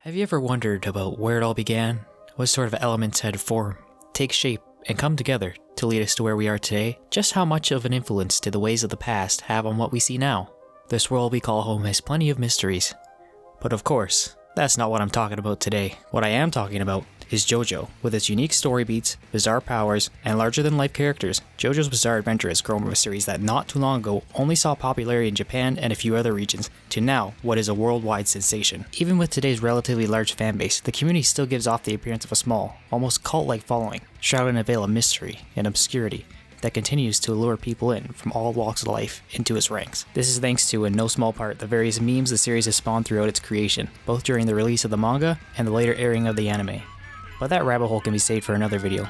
Have you ever wondered about where it all began? What sort of elements had to form, take shape, and come together to lead us to where we are today? Just how much of an influence did the ways of the past have on what we see now? This world we call home has plenty of mysteries. But of course, that's not what I'm talking about today. What I am talking about is JoJo. With its unique story beats, bizarre powers, and larger-than-life characters, JoJo's Bizarre Adventure has grown from a series that not too long ago only saw popularity in Japan and a few other regions, to now what is a worldwide sensation. Even with today's relatively large fanbase, the community still gives off the appearance of a small, almost cult-like following, shrouded in a veil of mystery and obscurity that continues to lure people in from all walks of life into its ranks. This is thanks to, in no small part, the various memes the series has spawned throughout its creation, both during the release of the manga and the later airing of the anime. But that rabbit hole can be saved for another video.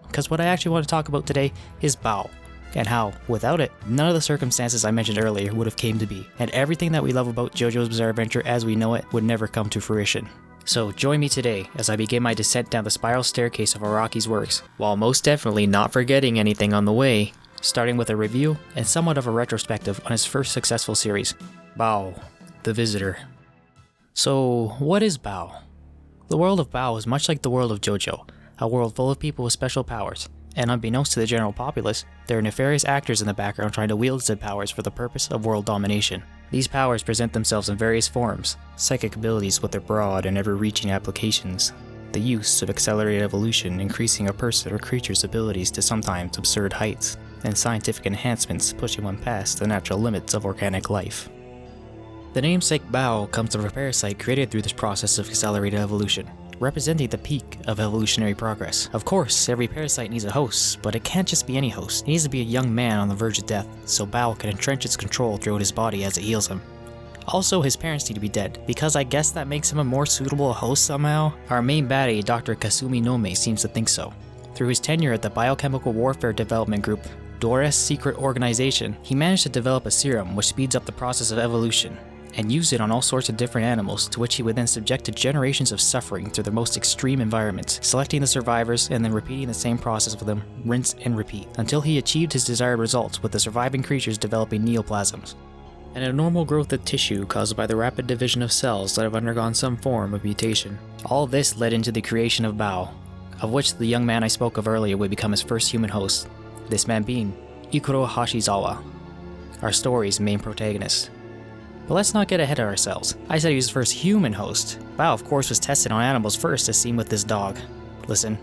Because what I actually want to talk about today is Baoh, and how, without it, none of the circumstances I mentioned earlier would have came to be, and everything that we love about JoJo's Bizarre Adventure as we know it would never come to fruition. So join me today as I begin my descent down the spiral staircase of Araki's works, while most definitely not forgetting anything on the way, starting with a review and somewhat of a retrospective on his first successful series, Baoh, the Visitor. So what is Baoh? The world of Baoh is much like the world of JoJo, a world full of people with special powers, and unbeknownst to the general populace, there are nefarious actors in the background trying to wield said powers for the purpose of world domination. These powers present themselves in various forms: psychic abilities with their broad and ever-reaching applications, the use of accelerated evolution increasing a person or creature's abilities to sometimes absurd heights, and scientific enhancements pushing one past the natural limits of organic life. The namesake Baoh comes from a parasite created through this process of accelerated evolution, representing the peak of evolutionary progress. Of course, every parasite needs a host, but it can't just be any host. It needs to be a young man on the verge of death, so Baoh can entrench its control throughout his body as it heals him. Also, his parents need to be dead, because I guess that makes him a more suitable host somehow? Our main baddie, Dr. Kasumi Nome, seems to think so. Through his tenure at the Biochemical Warfare Development Group, Dora's secret organization, he managed to develop a serum which speeds up the process of evolution, and use it on all sorts of different animals, to which he would then subject to generations of suffering through the most extreme environments, selecting the survivors and then repeating the same process with them, rinse and repeat, until he achieved his desired results with the surviving creatures developing neoplasms, and a normal growth of tissue caused by the rapid division of cells that have undergone some form of mutation. All this led into the creation of Baoh, of which the young man I spoke of earlier would become his first human host, this man being Ikuro Hashizawa, our story's main protagonist. But let's not get ahead of ourselves. I said he was his first human host. Baoh, of course, was tested on animals first, as seen with this dog. Listen,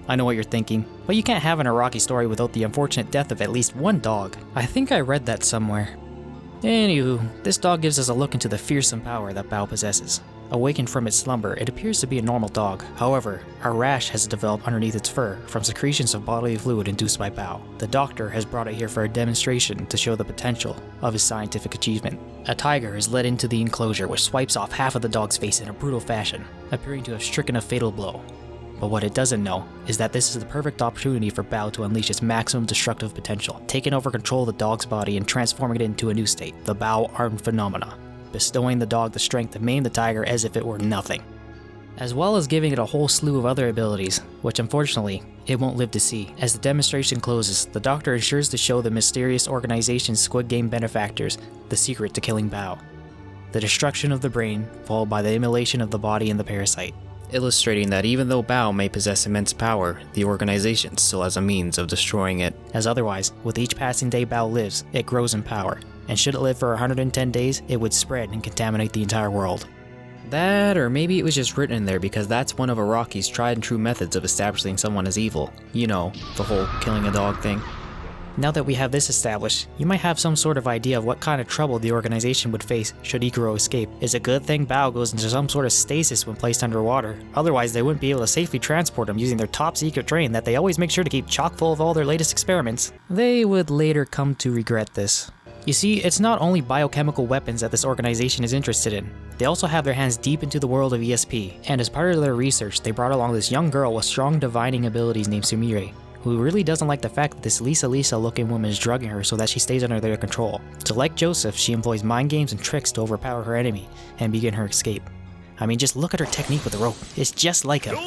I know what you're thinking, but you can't have an Araki story without the unfortunate death of at least one dog. I think I read that somewhere. Anywho, this dog gives us a look into the fearsome power that Baoh possesses. Awakened from its slumber, it appears to be a normal dog. However, a rash has developed underneath its fur from secretions of bodily fluid induced by Baoh. The doctor has brought it here for a demonstration to show the potential of his scientific achievement. A tiger is led into the enclosure, which swipes off half of the dog's face in a brutal fashion, appearing to have stricken a fatal blow. But what it doesn't know is that this is the perfect opportunity for Baoh to unleash its maximum destructive potential, taking over control of the dog's body and transforming it into a new state, the Baoh Armed Phenomena, bestowing the dog the strength to maim the tiger as if it were nothing, as well as giving it a whole slew of other abilities, which unfortunately, it won't live to see. As the demonstration closes, the doctor ensures to show the mysterious organization's Squid Game benefactors the secret to killing Baoh: the destruction of the brain, followed by the immolation of the body and the parasite, illustrating that even though Baoh may possess immense power, the organization still has a means of destroying it. As otherwise, with each passing day Baoh lives, it grows in power, and should it live for 110 days, it would spread and contaminate the entire world. That, or maybe it was just written in there because that's one of Araki's tried and true methods of establishing someone as evil. You know, the whole killing a dog thing. Now that we have this established, you might have some sort of idea of what kind of trouble the organization would face should Ikuro escape. It's a good thing Baoh goes into some sort of stasis when placed underwater, otherwise they wouldn't be able to safely transport him using their top secret train that they always make sure to keep chock full of all their latest experiments. They would later come to regret this. You see, it's not only biochemical weapons that this organization is interested in. They also have their hands deep into the world of ESP, and as part of their research, they brought along this young girl with strong divining abilities named Sumire, who really doesn't like the fact that this Lisa looking woman is drugging her so that she stays under their control. So like Joseph, she employs mind games and tricks to overpower her enemy and begin her escape. I mean, just look at her technique with the rope. It's just like him.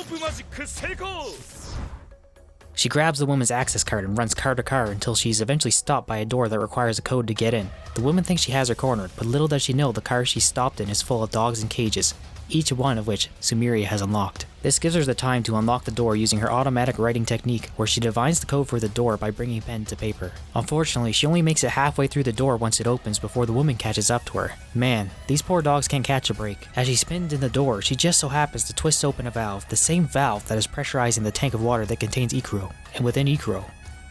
She grabs the woman's access card and runs car to car until she's eventually stopped by a door that requires a code to get in. The woman thinks she has her cornered, but little does she know the car she stopped in is full of dogs in cages, each one of which Sumire has unlocked. This gives her the time to unlock the door using her automatic writing technique, where she divines the code for the door by bringing pen to paper. Unfortunately, she only makes it halfway through the door once it opens before the woman catches up to her. Man, these poor dogs can't catch a break. As she spins in the door, she just so happens to twist open a valve, the same valve that is pressurizing the tank of water that contains Ikuro, and within Ikuro,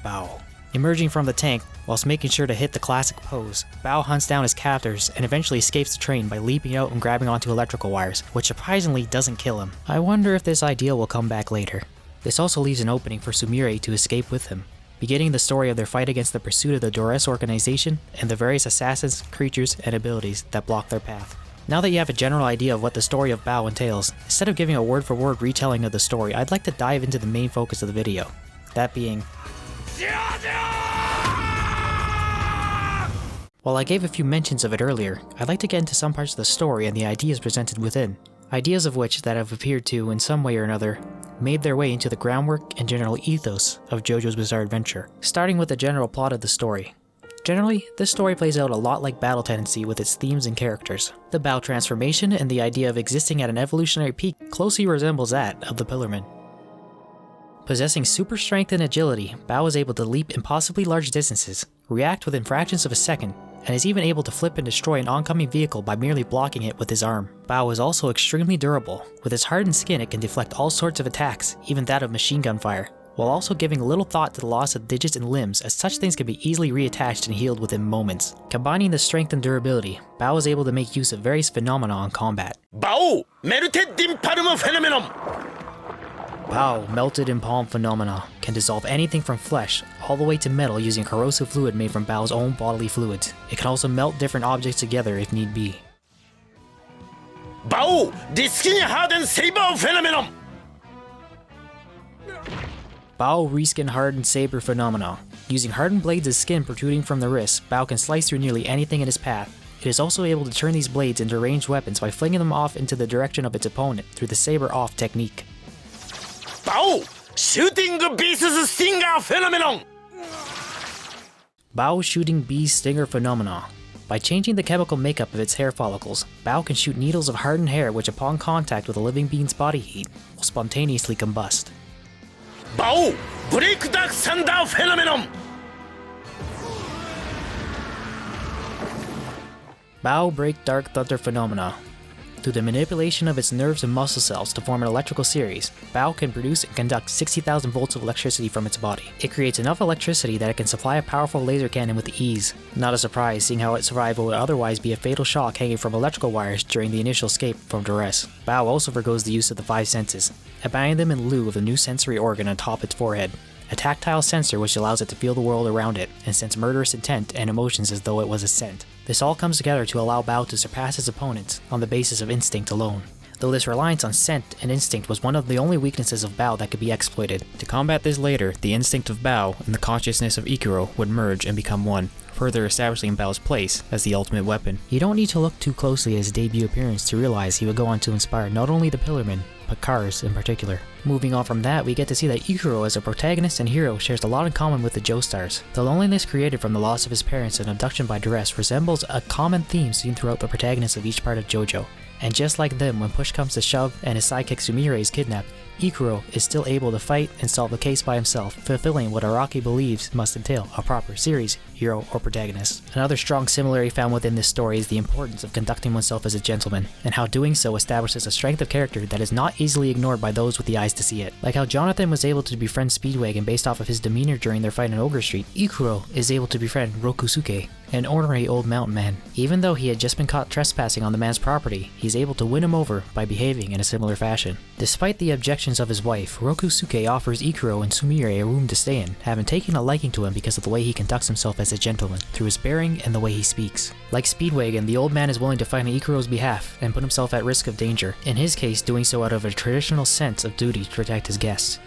Baoh. Emerging from the tank, whilst making sure to hit the classic pose, Baoh hunts down his captors and eventually escapes the train by leaping out and grabbing onto electrical wires, which surprisingly doesn't kill him. I wonder if this idea will come back later. This also leaves an opening for Sumire to escape with him, beginning the story of their fight against the pursuit of the Duress organization and the various assassins, creatures, and abilities that block their path. Now that you have a general idea of what the story of Baoh entails, instead of giving a word-for-word retelling of the story, I'd like to dive into the main focus of the video, that being while I gave a few mentions of it earlier, I'd like to get into some parts of the story and the ideas presented within, ideas of which that have appeared to, in some way or another, made their way into the groundwork and general ethos of JoJo's Bizarre Adventure, starting with the general plot of the story. Generally, this story plays out a lot like Battle Tendency with its themes and characters. The Baoh transformation and the idea of existing at an evolutionary peak closely resembles that of the Pillarman. Possessing super strength and agility, Baoh is able to leap impossibly large distances, react within fractions of a second, and is even able to flip and destroy an oncoming vehicle by merely blocking it with his arm. Baoh is also extremely durable. With its hardened skin, it can deflect all sorts of attacks, even that of machine gun fire, while also giving little thought to the loss of digits and limbs, as such things can be easily reattached and healed within moments. Combining the strength and durability, Baoh is able to make use of various phenomena in combat. Baoh, melted in palm phenomenon. Baoh, melted in palm phenomena, can dissolve anything from flesh all the way to metal using corrosive fluid made from Baoh's own bodily fluids. It can also melt different objects together if need be. Baoh, the skin hardened saber phenomenon. Baoh reskin hardened saber phenomena. Using hardened blades of skin protruding from the wrists, Baoh can slice through nearly anything in his path. It is also able to turn these blades into ranged weapons by flinging them off into the direction of its opponent through the saber-off technique. Baoh, shooting beast's stinger phenomenon. Baoh shooting bee's stinger phenomena. By changing the chemical makeup of its hair follicles, Baoh can shoot needles of hardened hair which upon contact with a living being's body heat will spontaneously combust. Baoh, break dark thunder phenomenon. Baoh break dark thunder phenomena. Through the manipulation of its nerves and muscle cells to form an electrical series, Baoh can produce and conduct 60,000 volts of electricity from its body. It creates enough electricity that it can supply a powerful laser cannon with ease. Not a surprise, seeing how its survival would otherwise be a fatal shock hanging from electrical wires during the initial escape from duress. Baoh also forgoes the use of the 5 senses, abandoning them in lieu of a new sensory organ atop its forehead. A tactile sensor which allows it to feel the world around it and sense murderous intent and emotions as though it was a scent. This all comes together to allow Baoh to surpass his opponents on the basis of instinct alone. Though this reliance on scent and instinct was one of the only weaknesses of Baoh that could be exploited. To combat this later, the instinct of Baoh and the consciousness of Ikuro would merge and become one, further establishing Baoh's place as the ultimate weapon. You don't need to look too closely at his debut appearance to realize he would go on to inspire not only the Pillarmen, but cars in particular. Moving on from that, we get to see that Ikuro as a protagonist and hero shares a lot in common with the Joestars. The loneliness created from the loss of his parents and abduction by duress resembles a common theme seen throughout the protagonists of each part of JoJo. And just like them, when push comes to shove and his sidekick Sumire is kidnapped, Ikuro is still able to fight and solve the case by himself, fulfilling what Araki believes must entail a proper series, hero, or protagonist. Another strong similarity found within this story is the importance of conducting oneself as a gentleman, and how doing so establishes a strength of character that is not easily ignored by those with the eyes to see it. Like how Jonathan was able to befriend Speedwagon based off of his demeanor during their fight in Ogre Street, Ikuro is able to befriend Rokusuke, an ornery old mountain man. Even though he had just been caught trespassing on the man's property, he's able to win him over by behaving in a similar fashion. Despite the objections of his wife, Rokusuke offers Ikuro and Sumire a room to stay in, having taken a liking to him because of the way he conducts himself as a gentleman, through his bearing and the way he speaks. Like Speedwagon, the old man is willing to fight on Ikuro's behalf and put himself at risk of danger, in his case doing so out of a traditional sense of duty to protect his guests.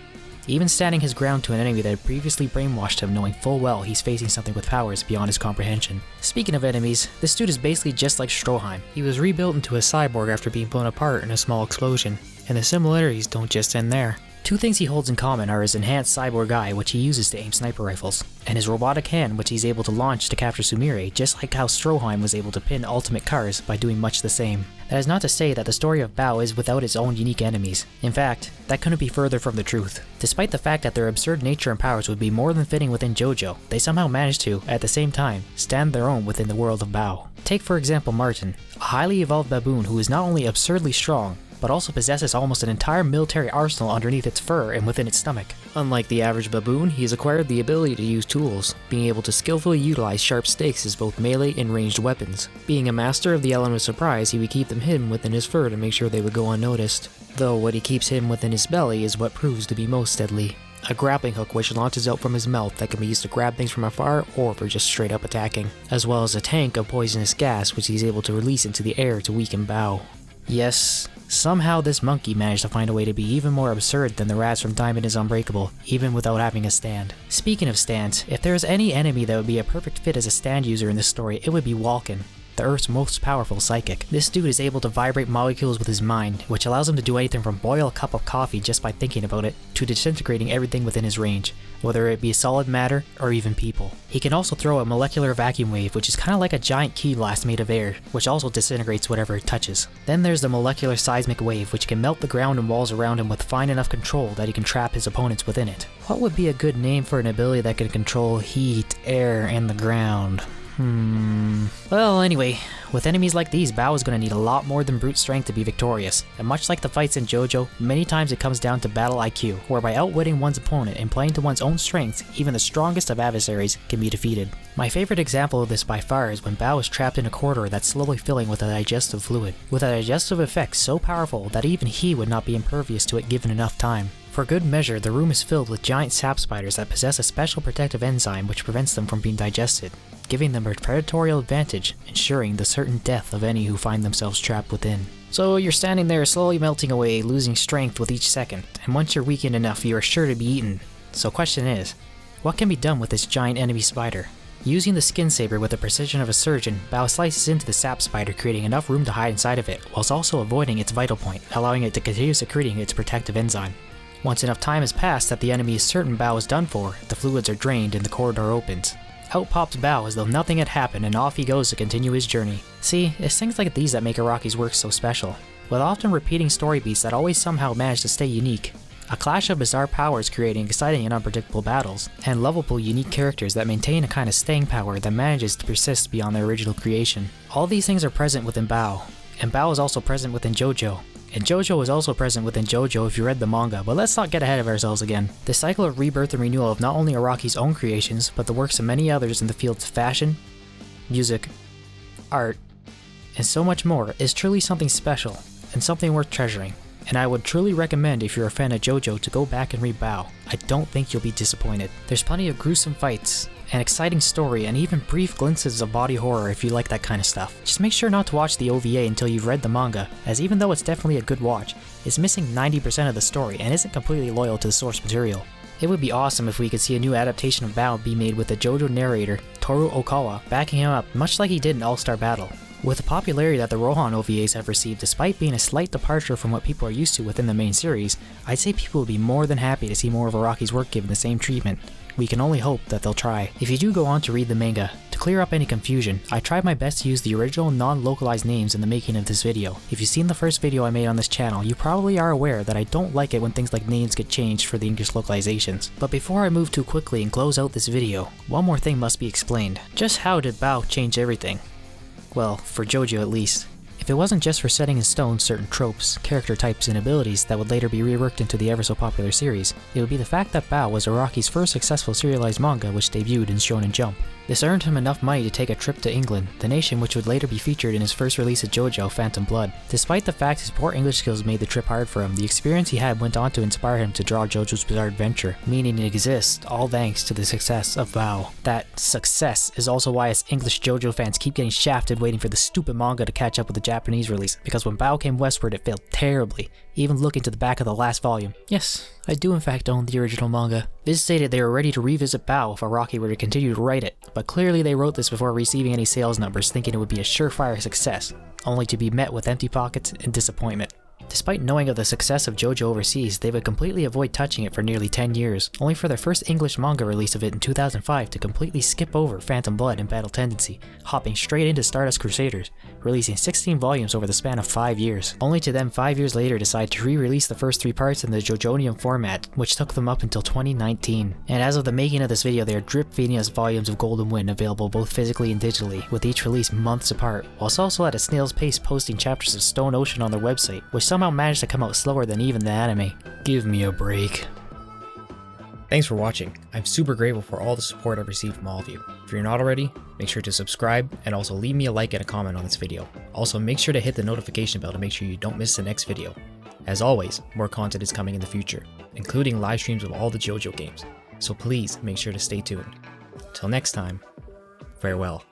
Even standing his ground to an enemy that had previously brainwashed him, knowing full well he's facing something with powers beyond his comprehension. Speaking of enemies, this dude is basically just like Stroheim. He was rebuilt into a cyborg after being blown apart in a small explosion, and the similarities don't just end there. Two things he holds in common are his enhanced cyborg eye, which he uses to aim sniper rifles, and his robotic hand, which he's able to launch to capture Sumire, just like how Stroheim was able to pin Ultimate Cars by doing much the same. That is not to say that the story of Baoh is without its own unique enemies. In fact, that couldn't be further from the truth. Despite the fact that their absurd nature and powers would be more than fitting within JoJo, they somehow managed to, at the same time, stand their own within the world of Baoh. Take for example Martin, a highly evolved baboon who is not only absurdly strong, but also possesses almost an entire military arsenal underneath its fur and within its stomach. Unlike the average baboon, he has acquired the ability to use tools, being able to skillfully utilize sharp stakes as both melee and ranged weapons. Being a master of the element of surprise, he would keep them hidden within his fur to make sure they would go unnoticed. Though what he keeps hidden within his belly is what proves to be most deadly. A grappling hook which launches out from his mouth that can be used to grab things from afar or for just straight up attacking, as well as a tank of poisonous gas which he's able to release into the air to weaken Baoh. Yes, somehow this monkey managed to find a way to be even more absurd than the rats from Diamond is Unbreakable, even without having a stand. Speaking of stands, if there is any enemy that would be a perfect fit as a stand user in this story, it would be Walken, the Earth's most powerful psychic. This dude is able to vibrate molecules with his mind, which allows him to do anything from boil a cup of coffee just by thinking about it, to disintegrating everything within his range, whether it be solid matter or even people. He can also throw a molecular vacuum wave, which is kind of like a giant key blast made of air, which also disintegrates whatever it touches. Then there's the molecular seismic wave, which can melt the ground and walls around him with fine enough control that he can trap his opponents within it. What would be a good name for an ability that can control heat, air, and the ground? Well, anyway, with enemies like these, Baoh is going to need a lot more than brute strength to be victorious, and much like the fights in JoJo, many times it comes down to battle IQ, where by outwitting one's opponent and playing to one's own strengths, even the strongest of adversaries can be defeated. My favorite example of this by far is when Baoh is trapped in a corridor that's slowly filling with a digestive fluid, with a digestive effect so powerful that even he would not be impervious to it given enough time. For good measure, the room is filled with giant sap spiders that possess a special protective enzyme which prevents them from being digested, giving them a predatory advantage, ensuring the certain death of any who find themselves trapped within. So you're standing there slowly melting away, losing strength with each second, and once you're weakened enough, you are sure to be eaten. So question is, what can be done with this giant enemy spider? Using the skin saber with the precision of a surgeon, Baoh slices into the sap spider, creating enough room to hide inside of it, whilst also avoiding its vital point, allowing it to continue secreting its protective enzyme. Once enough time has passed that the enemy is certain Baoh is done for, the fluids are drained and the corridor opens. Out pops Baoh as though nothing had happened, and off he goes to continue his journey. See, it's things like these that make Araki's work so special, with often repeating story beats that always somehow manage to stay unique. A clash of bizarre powers creating exciting and unpredictable battles, and lovable unique characters that maintain a kind of staying power that manages to persist beyond their original creation. All these things are present within Baoh, and Baoh is also present within JoJo. And JoJo is also present within JoJo if you read the manga, but let's not get ahead of ourselves again. The cycle of rebirth and renewal of not only Araki's own creations, but the works of many others in the fields of fashion, music, art, and so much more is truly something special, and something worth treasuring. And I would truly recommend if you're a fan of JoJo to go back and read Baoh. I don't think you'll be disappointed. There's plenty of gruesome fights, an exciting story, and even brief glimpses of body horror if you like that kind of stuff. Just make sure not to watch the OVA until you've read the manga, as even though it's definitely a good watch, it's missing 90% of the story and isn't completely loyal to the source material. It would be awesome if we could see a new adaptation of Baoh be made with the JoJo narrator, Toru Okawa, backing him up much like he did in All-Star Battle. With the popularity that the Rohan OVAs have received despite being a slight departure from what people are used to within the main series, I'd say people would be more than happy to see more of Araki's work given the same treatment. We can only hope that they'll try. If you do go on to read the manga, to clear up any confusion, I tried my best to use the original non-localized names in the making of this video. If you've seen the first video I made on this channel, you probably are aware that I don't like it when things like names get changed for the English localizations. But before I move too quickly and close out this video, one more thing must be explained. Just how did Baoh change everything? Well, for JoJo at least. If it wasn't just for setting in stone certain tropes, character types, and abilities that would later be reworked into the ever so popular series, it would be the fact that Baoh was Araki's first successful serialized manga which debuted in Shonen Jump. This earned him enough money to take a trip to England, the nation which would later be featured in his first release of JoJo, Phantom Blood. Despite the fact his poor English skills made the trip hard for him, the experience he had went on to inspire him to draw JoJo's Bizarre Adventure, meaning it exists all thanks to the success of Baoh. That success is also why us English JoJo fans keep getting shafted waiting for the stupid manga to catch up with the Japanese release, because when Baoh came westward it failed terribly, even looking to the back of the last volume. Yes, I do in fact own the original manga. Viz stated they were ready to revisit Baoh if Araki were to continue to write it, but clearly they wrote this before receiving any sales numbers, thinking it would be a surefire success, only to be met with empty pockets and disappointment. To Despite knowing of the success of JoJo overseas, they would completely avoid touching it for nearly 10 years, only for their first English manga release of it in 2005 to completely skip over Phantom Blood and Battle Tendency, hopping straight into Stardust Crusaders, releasing 16 volumes over the span of 5 years, only to then 5 years later decide to re-release the first 3 parts in the JoJonium format, which took them up until 2019. And as of the making of this video, they are drip feeding us volumes of Golden Wind available both physically and digitally, with each release months apart, whilst also at a snail's pace posting chapters of Stone Ocean on their website, which somehow managed to come out slower than even the anime. Give me a break. Thanks for watching. I'm super grateful for all the support I've received from all of you. If you're not already, make sure to subscribe and also leave me a like and a comment on this video. Also, make sure to hit the notification bell to make sure you don't miss the next video. As always, more content is coming in the future, including live streams of all the JoJo games, so please make sure to stay tuned. Till next time, farewell.